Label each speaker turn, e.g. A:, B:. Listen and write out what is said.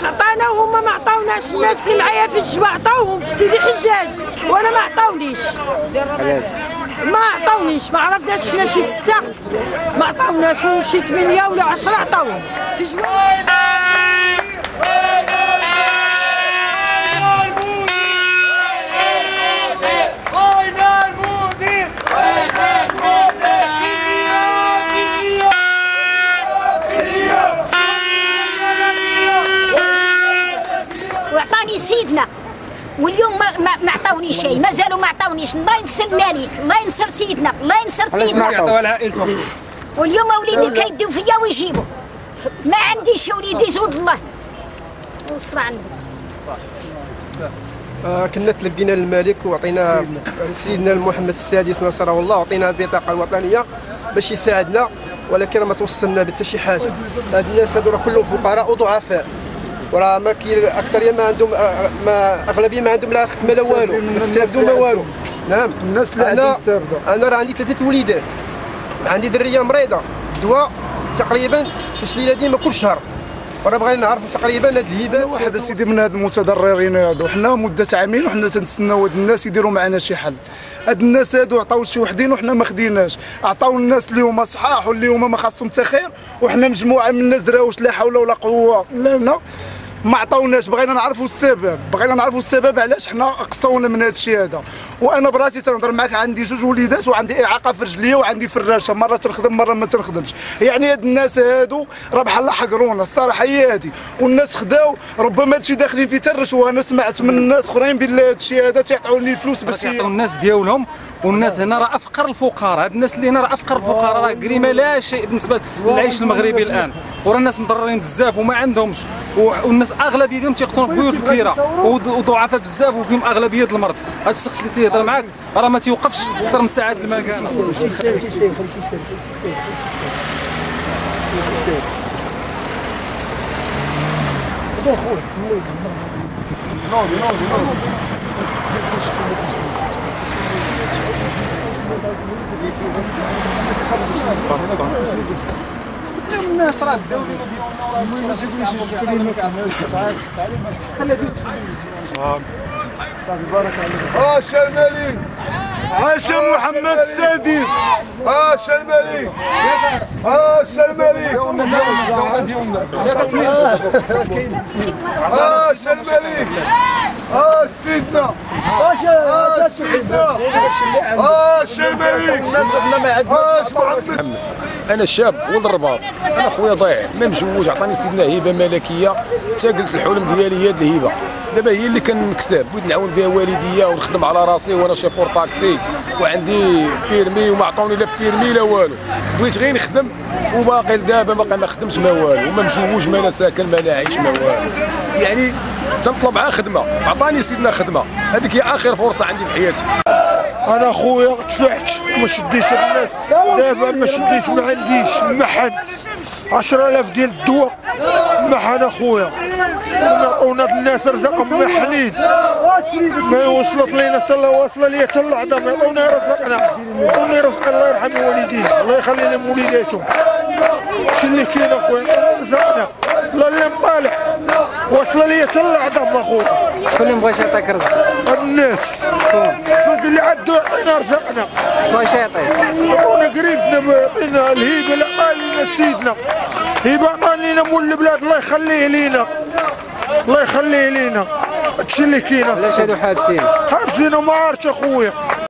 A: عطانا وهما ما عطاوناش. الناس اللي معايا في الجوا عطاوهم في سيدي حجاج وانا ما عطاونيش. ما عطاونيش، ما عرفناش حنا شي 6 ما عطاوناش وشي 8 ولا 10 عطاوهم في جوا.
B: وعطاني سيدنا واليوم ما عطاوني شيء، مازالوا ما عطاونيش. الله ينصر الملك، الله ينصر سيدنا، الله ينصر سيدنا.
C: يعطيوها لعائلتهم.
B: واليوم وليدي كيديو فيا ويجيبوا. ما عنديش وليدي زود الله. وصل عندي.
D: كنا تلقينا الملك وعطينا سيدنا محمد السادس نصره الله، وعطينا البطاقه الوطنيه باش يساعدنا، ولكن ما توصلنا حتى شي حاجه. هاد الناس هادو راه كلهم فقراء وضعفاء، وراه ما كاين اكثريه ما عندهم، ما اغلبيه ما عندهم لا خدمه لا والو، ما استافدوا ما والو. نعم
E: الناس اللي عندهم استافدوا.
D: انا راه عندي 3 وليدات، عندي دريه مريضه دواء تقريبا تشليله ديما كل شهر، وراه بغينا نعرفوا تقريبا هاد الهبات.
E: واحد اسيدي من هاد المتضررين هادو، حنا مده عامين وحنا تنستناو هاد الناس يديروا معنا شي حل. هاد الناس هادو عطاو شي وحدين وحنا ما خديناش، عطاو الناس اللي هما صحاح واللي هما ما خاصهم حتى خير، وحنا مجموعه من الناس دراوش لا حول ولا قوه لنا ما عطاوناش. بغينا نعرفوا السبب، بغينا نعرفوا السبب علاش حنا قصونا من هذا الشيء هذا. وانا براسي تنهضر معاك، عندي 2 وليدات وعندي اعاقه في رجليا وعندي فراشه، مره تنخدم مره ما تنخدمش. يعني هاد الناس هادو راه بحال حقرونا، الصراحه هي هادي. والناس خداو ربما هادشي داخلين فيه حتى الرشوه. انا سمعت من الناس اخرين بالله هادشي هذا تيعطيوني الفلوس باش
C: يعطيو الناس ديالهم. والناس هنا راه افقر الفقراء، هاد الناس اللي هنا راه افقر الفقراء، راه كريمه لا شيء بالنسبه للعيش المغربي الان. وراه الناس مضررين بزاف وما عندهمش، والناس اغلبيه ديالهم تيقطنوا في بيوت الكيره وضعفاء بزاف وفيهم اغلبيه المرض. هذا الشخص اللي تيهضر معاك راه ما تيوقفش اكثر من ساعات المكان. قلت لهم الناس راه الدوله ما جابوليش يشكروني. تعال
E: صافي بارك عليك.
D: عاش الملك،
E: عاش محمد السادس،
D: عاش الملك، عاش الملك، عاش الملك، عاش سيدنا، عاش سيدنا، عاش الملك، عاش محمد.
F: انا شاب ولد الرباط، انا خويا ضايع ما مجوج، عطاني سيدنا هبه ملكيه، حتى قلت الحلم ديالي هي هاد الهبه. دابا هي اللي كنكسب، بغيت نعاون بها والديا ونخدم على راسي، وانا شيفور طاكسي وعندي بيرمي وما عطاوني لا بيرمي لا والو. بغيت غير نخدم وباقي لدابا باقي ما خدمتش ما والو، وما مجوج ما انا ساكن ما نعيش ما والو. يعني تنطلب على خدمه، عطاني سيدنا خدمه، هذيك هي اخر فرصه عندي في حياتي.
D: انا خويا تفحت ما شديتش الناس، دابا ما شديتش، ما عنديش محن 10,000 ديال الدواء محن اخويا، ونعطونا الناس رزقهم محنين، ما وصلت لينا حتى واصله لي حتى اللحظه، ما يعطونا رزقنا، يعطوني رزق الله يرحم والدينا، الله يخلي لهم وليداتهم. شي اللي كاين اخويا رزقنا، لا اللي مطالع واصله لي حتى اللحظه اخويا.
C: شكون اللي بغاش يعطيك رزق؟
D: الناس اللي عندو يعطينا رزقنا.
C: واش يعطيك؟
D: عطونا قريبنا، يعطينا الهيبه اللي عطاها لنا سيدنا، هيبه عطاني لنا مول البلاد، الله يخليه لينا، الله يخليه لينا. هادشي اللي كاين.
C: علاش هادو حابسين؟
D: حابسين وما عرفتش اخويا.